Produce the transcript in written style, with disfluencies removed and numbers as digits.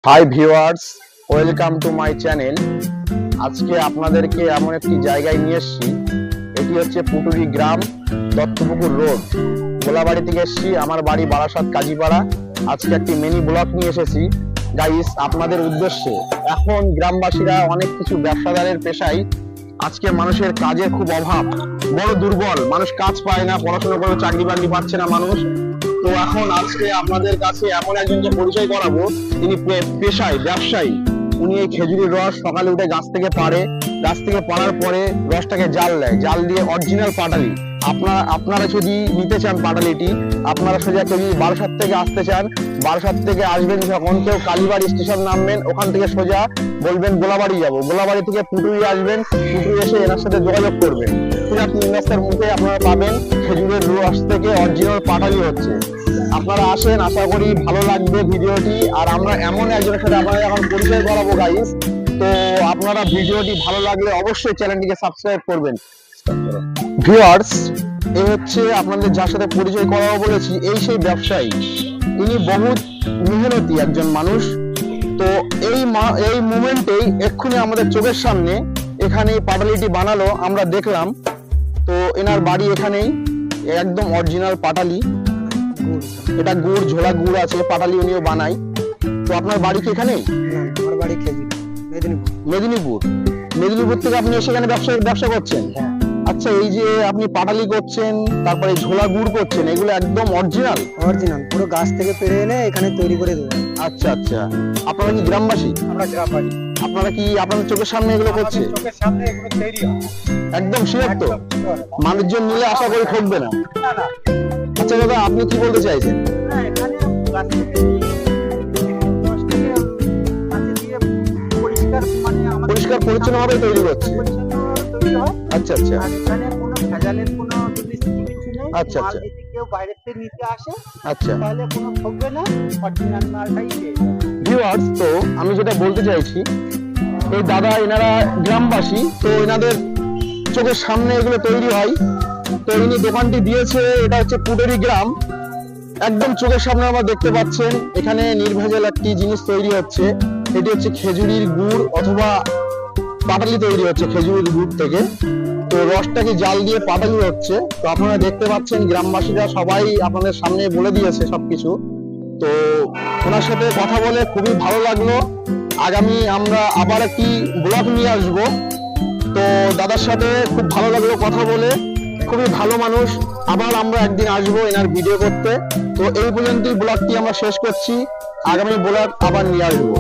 Hi viewers, welcome to my channel. আজকে আপনাদেরকে এমন একটি জায়গায় নিয়ে এসেছি। এটি হচ্ছে পুটুরি গ্রাম, দত্তপুকুর রোড, গোলাবাড়ি থেকে এসেছি। আমার বাড়ি বারাসাত কাজীপাড়া। আজকে একটি মিনি ব্লগ নিয়ে এসেছি গাইস আপনাদের উদ্দেশ্যে। এখন গ্রামবাসীরা অনেক কিছু ব্যবসাদারের পেশায় আজকে মানুষের কাজের খুব অভাব, বড় দুর্বল মানুষ, কাজ পায় না, পড়াশোনা করে চাকরি বাকরি পাচ্ছে না মানুষ। তো এখন আজকে আপনাদের কাছে এমন একজনকে পরিচয় করাবো, তিনি পেশায় ব্যবসায়ী। উনি এই খেজুরের রস সকালে উঠে গাছ থেকে পাড়ে, গাছ থেকে পাড়ার পরে রসটাকে জাল দেয়, জাল দিয়ে অরিজিনাল পাটালি। আপনারা যদি নিতে চান পাটালিটি, আপনারা সোজা কেউ যদি বারাসাত থেকে আসতে চান, বারাসাত থেকে আসবেন যখন কেউ কালীবাড়ি স্টেশন নামবেন, ওখান থেকে সোজা বলবেন গোলাবাড়ি যাব, গোলাবাড়ি থেকে পুটুরি আসবেন, পুটুরি এসে এনার সাথে যোগাযোগ করবেন। সোজা 3 রাস্তার মুখে আপনারা পাবেন খেজুরের রস থেকে অরিজিনাল পাটালি হচ্ছে। আপনারা আসেন, আশা করি ভালো লাগবে ভিডিওটি। আর আমরা এমন একজনের সাথে আপনাদের এখন পরিচয় করাবো গাইস। তো আপনারা ভিডিওটি ভালো লাগলে অবশ্যই চ্যানেলটিকে সাবস্ক্রাইব করবেন। ভিউয়ার্স, এই হচ্ছে আপনাদের যার সাথে পরিচয় করাবো বলেছি, এই সেই ব্যবসায়ী। ইনি বহুত মেহনতি একজন মানুষ। তো এই মুমেন্টেই এক্ষুনি আমাদের চোখের সামনে এখানে পাটালিটি বানালো, আমরা দেখলাম। তো এনার বাড়ি এখানেই, একদম অরিজিনাল পাটালি। এটা গুড়, ঝোলা গুড় আছে, পাটালি উনিও বানায়। তো আপনার বাড়ি কি এখানেই? আমার বাড়ি মেদিনীপুর। মেদিনীপুর থেকে আপনি সেখানে ব্যবসা করছেন? আচ্ছা, এই যে আপনি পাটালি করছেন, তারপরে ঝোলা গুড় করছেন, এগুলো একদম অরিজিনাল? পুরো গাছ থেকে পেরে এনে এখানে তৈরি করে দেবো। আচ্ছা আচ্ছা, আপনারা কি গ্রামবাসী? আমরা গ্রামবাসী। আপনারা কি আপনাদের চোখের সামনে এগুলো করছে? চোখের সামনে এগুলো তৈরি হয়। একদম শিওর তো? মানুষজন নিলে আশা করি ঠকবে না? আচ্ছা দাদা, আপনি কি বলতে চাইছেন? এখানে গাছ থেকে পরিষ্কার পরিচ্ছন্ন ভাবে তৈরি করছে? আচ্ছা আচ্ছা, এখানে কোনো ভেজালের কোনো কিছু নেই। আচ্ছা আচ্ছা, যদি কেউ বাইরে থেকে নিতে আসে আচ্ছা, তাহলে কোনো ঠকবে না, অরিজিনাল মালটাই পেয়ে যাবে। ভিউয়ার্স, তো আমি যেটা বলতে চাইছি, এই দাদা এনারা গ্রামবাসী, তো এনাদের চোখের সামনে এগুলো তৈরি হয়। তো ইনি দোকানটি দিয়েছে, এটা হচ্ছে পুটুরি গ্রাম, একদম চোখের সামনে আমরা দেখতে পাচ্ছেন। এখানে নির্ভেজাল একটি জিনিস তৈরি হচ্ছে। এটি হচ্ছে খেজুরির গুড় অথবা পাটালি তৈরি হচ্ছে খেজুরির গুড় থেকে। তো রসটাকে জাল দিয়ে পাটালি হচ্ছে। তো আপনারা দেখতে পাচ্ছেন, গ্রামবাসীরা সবাই আপনাদের সামনে বলে দিয়েছে সবকিছু। তো ওনার সাথে কথা বলে খুবই ভালো লাগলো। আগামী আমরা আবার একটি ব্লগ নিয়ে আসবো। তো দাদার সাথে খুব ভালো লাগলো কথা বলে, খুবই ভালো মানুষ। আবার আমরা একদিন আসবো এনার ভিডিও করতে। তো এই পর্যন্তই ব্লগটি আমরা শেষ করছি, আগামী ব্লগ আবার নিয়ে আসবো।